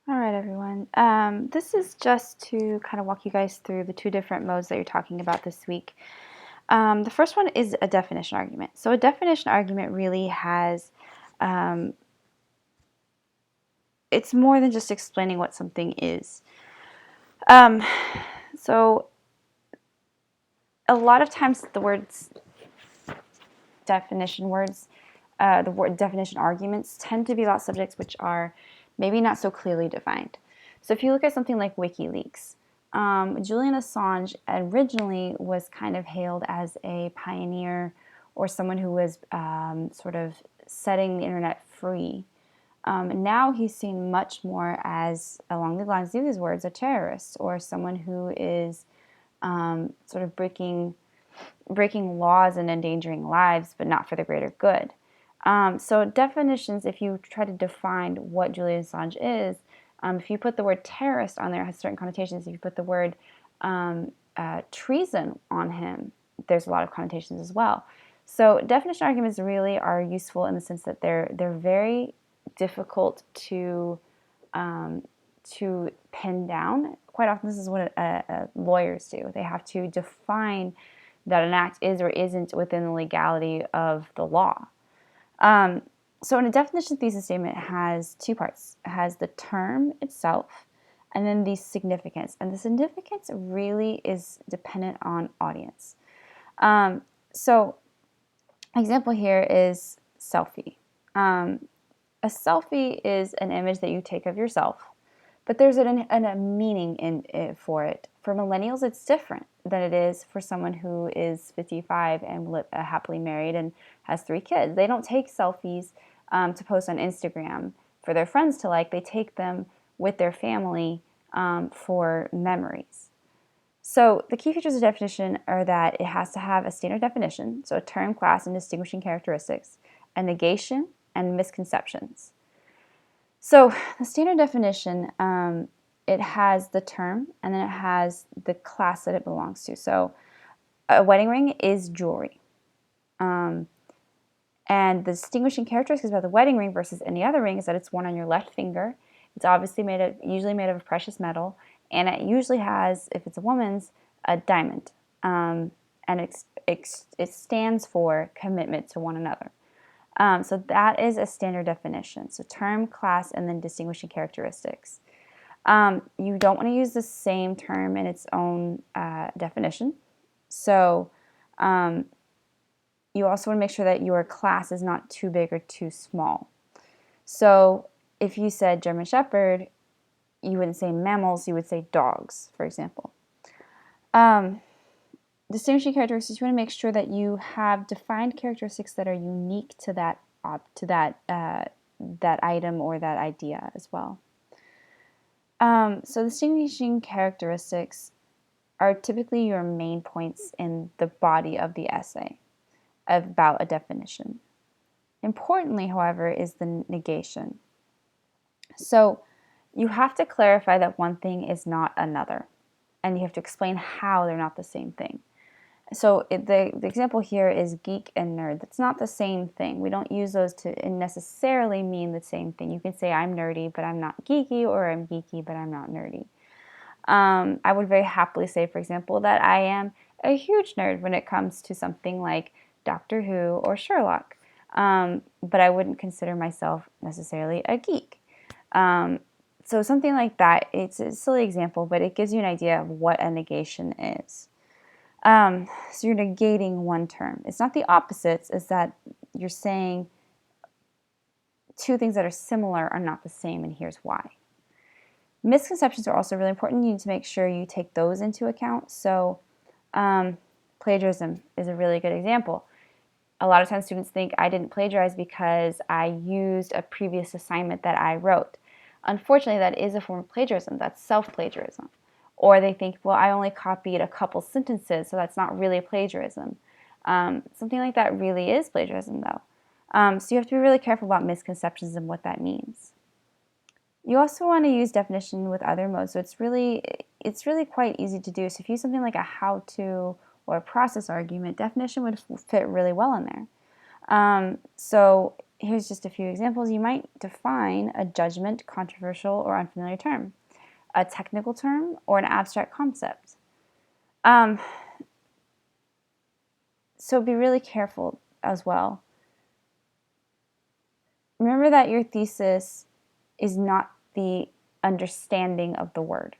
All right, everyone. This is just to kind of walk you guys through the two different modes that you're talking about this week. The first one is a definition argument. So a definition argument really has, it's more than just explaining what something is. Um, so a lot of times the words definition words, the word definition arguments tend to be about subjects which are maybe not so clearly defined. So if you look at something like WikiLeaks, Julian Assange originally was kind of hailed as a pioneer or someone who was sort of setting the internet free. Now he's seen much more as, along the lines of these words, a terrorist or someone who is sort of breaking laws and endangering lives, but not for the greater good. So definitions, if you try to define what Julian Assange is, if you put the word terrorist on there, it has certain connotations. If you put the word treason on him, there's a lot of connotations as well. So definition arguments really are useful in the sense that they're very difficult to pin down. Quite often, this is what lawyers do. They have to define that an act is or isn't within the legality of the law. So in a definition thesis statement, it has two parts. It has the term itself and then the significance. And the significance really is dependent on audience. So example here is selfie. A selfie is an image that you take of yourself, but there's a meaning in it for it. For millennials, it's different than it is for someone who is 55 and happily married and has 3 kids. They don't take selfies to post on Instagram for their friends to like. They take them with their family for memories. So the key features of definition are that it has to have a standard definition, so a term, class, and distinguishing characteristics, a negation, and misconceptions. So the standard definition, it has the term and then it has the class that it belongs to. So a wedding ring is jewelry. And the distinguishing characteristics about the wedding ring versus any other ring is that it's worn on your left finger. It's obviously usually made of precious metal, and it usually has, if it's a woman's, a diamond. And it stands for commitment to one another. So that is a standard definition. So term, class, and then distinguishing characteristics. You don't want to use the same term in its own definition. So you also want to make sure that your class is not too big or too small. So if you said German Shepherd, you wouldn't say mammals, you would say dogs, for example. Distinguishing characteristics, you want to make sure that you have defined characteristics that are unique to that item or that idea as well. So distinguishing characteristics are typically your main points in the body of the essay about a definition. Importantly, however, is the negation. So you have to clarify that one thing is not another, and you have to explain how they're not the same thing. So the example here is geek and nerd. That's not the same thing. We don't use those to necessarily mean the same thing. You can say I'm nerdy, but I'm not geeky, or I'm geeky, but I'm not nerdy. I would very happily say, for example, that I am a huge nerd when it comes to something like Doctor Who or Sherlock, but I wouldn't consider myself necessarily a geek. So something like that, it's a silly example, but it gives you an idea of what a negation is. So you're negating one term. It's not the opposites, it's that you're saying two things that are similar are not the same, and here's why. Misconceptions are also really important. You need to make sure you take those into account. So plagiarism is a really good example. A lot of times students think I didn't plagiarize because I used a previous assignment that I wrote. Unfortunately, that is a form of plagiarism. That's self-plagiarism. Or they think, well, I only copied a couple sentences, so that's not really plagiarism. Something like that really is plagiarism, though. So you have to be really careful about misconceptions and what that means. You also want to use definition with other modes, so it's really quite easy to do. So if you use something like a how-to or a process argument, definition would fit really well in there. So here's just a few examples. You might define a judgment, controversial, or unfamiliar term, a technical term, or an abstract concept. So be really careful as well. Remember that your thesis is not the understanding of the word.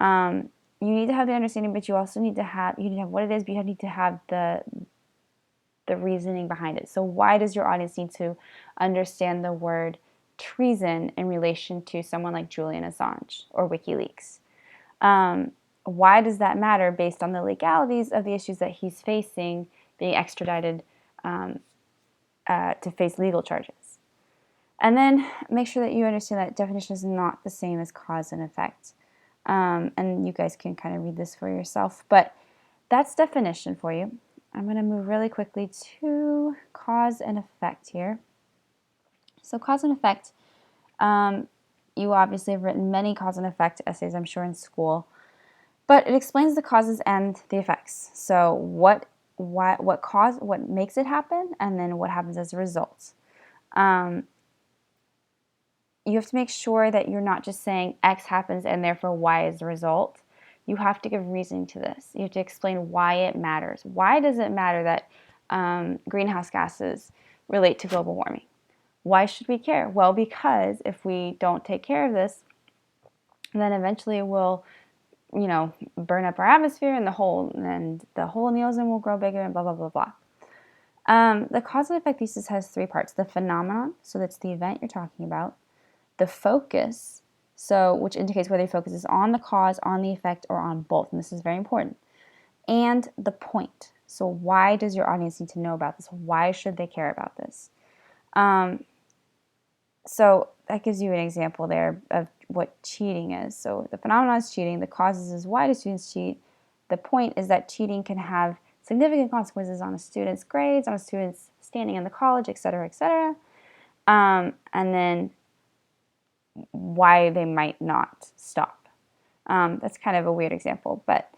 You need to have the understanding, but you also need to have what it is, but you need to have the reasoning behind it. So why does your audience need to understand the word treason in relation to someone like Julian Assange or WikiLeaks? Why does that matter based on the legalities of the issues that he's facing, being extradited to face legal charges? And then make sure that you understand that definition is not the same as cause and effect. And you guys can kind of read this for yourself. But that's definition for you. I'm going to move really quickly to cause and effect here. So cause and effect, you obviously have written many cause and effect essays, I'm sure, in school. But it explains the causes and the effects. So what makes it happen, and then what happens as a result. You have to make sure that you're not just saying X happens and therefore Y is the result. You have to give reasoning to this. You have to explain why it matters. Why does it matter that greenhouse gases relate to global warming? Why should we care? Well, because if we don't take care of this, then eventually it will, burn up our atmosphere, and the hole in the ozone will grow bigger, and blah, blah, blah, blah. The cause and effect thesis has three parts. The phenomenon, so that's the event you're talking about. The focus, which indicates whether your focus is on the cause, on the effect, or on both, and this is very important. And the point. So why does your audience need to know about this? Why should they care about this? So that gives you an example there of what cheating is. So the phenomenon is cheating. The causes is why do students cheat. The point is that cheating can have significant consequences on a student's grades, on a student's standing in the college, et cetera, et cetera. And then why they might not stop. That's kind of a weird example, but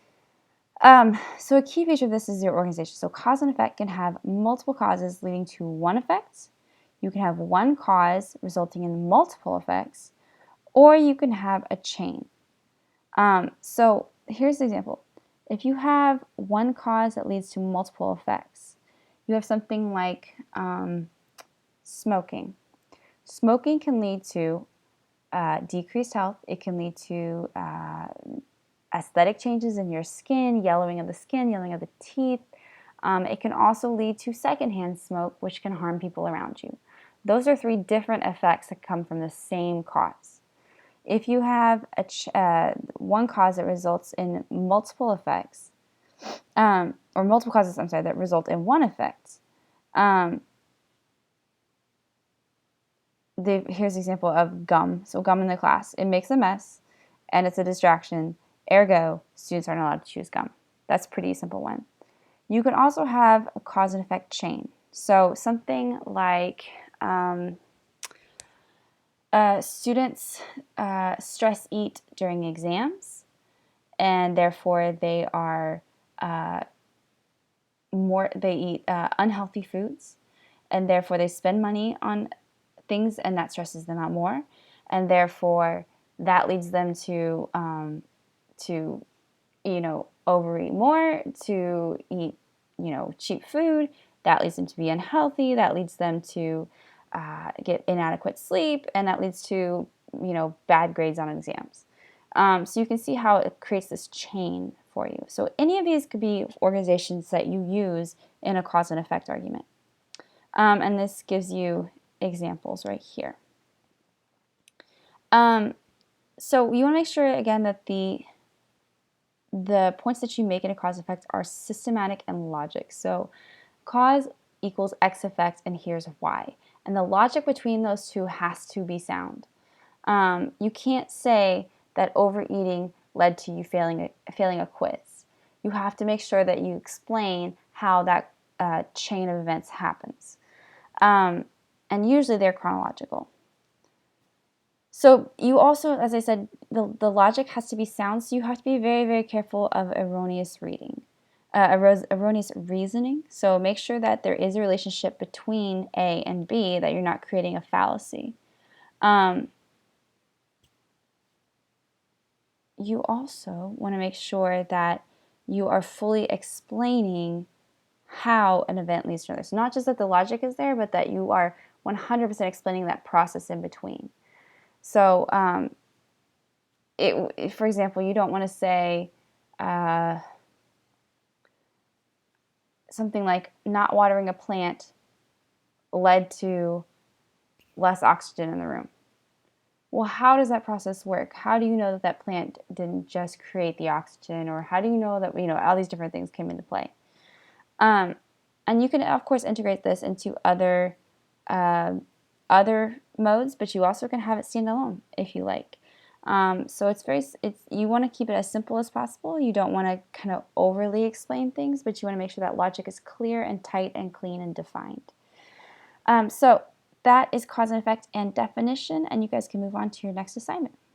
so a key feature of this is your organization. So cause and effect can have multiple causes leading to one effect. You can have one cause resulting in multiple effects, or you can have a chain. So here's the example. If you have one cause that leads to multiple effects, you have something like smoking. Smoking can lead to decreased health. It can lead to aesthetic changes in your skin, yellowing of the skin, yellowing of the teeth. It can also lead to secondhand smoke, which can harm people around you. Those are three different effects that come from the same cause. If you have one cause that results in multiple effects, or multiple causes, that result in one effect, here's an example of gum. So gum in the class. It makes a mess, and it's a distraction. Ergo, students aren't allowed to choose gum. That's a pretty simple one. You can also have a cause and effect chain. So something like students stress eat during exams, and therefore they are they eat unhealthy foods, and therefore they spend money on things, and that stresses them out more, and therefore that leads them to overeat more, to eat cheap food. That leads them to be unhealthy. That leads them to get inadequate sleep, and that leads to bad grades on exams. So you can see how it creates this chain for you. So any of these could be organizations that you use in a cause and effect argument. And this gives you examples right here. So you want to make sure, again, that the points that you make in a cause effect are systematic and logic. So cause equals X effect, and here's why. And the logic between those two has to be sound. You can't say that overeating led to you failing a quiz. You have to make sure that you explain how that chain of events happens. And usually they're chronological. So you also, as I said, the logic has to be sound, so you have to be very, very careful of erroneous reading. erroneous reasoning. So make sure that there is a relationship between A and B, that you're not creating a fallacy. You also want to make sure that you are fully explaining how an event leads to another. So not just that the logic is there, but that you are 100% explaining that process in between. So, for example, you don't want to say something like not watering a plant led to less oxygen in the room. Well, how does that process work? How do you know that that plant didn't just create the oxygen, or how do you know that, all these different things came into play? And you can, of course, integrate this into other modes, but you also can have it stand alone if you like. So you want to keep it as simple as possible. You don't want to kind of overly explain things, but you want to make sure that logic is clear and tight and clean and defined. So that is cause and effect and definition, and you guys can move on to your next assignment.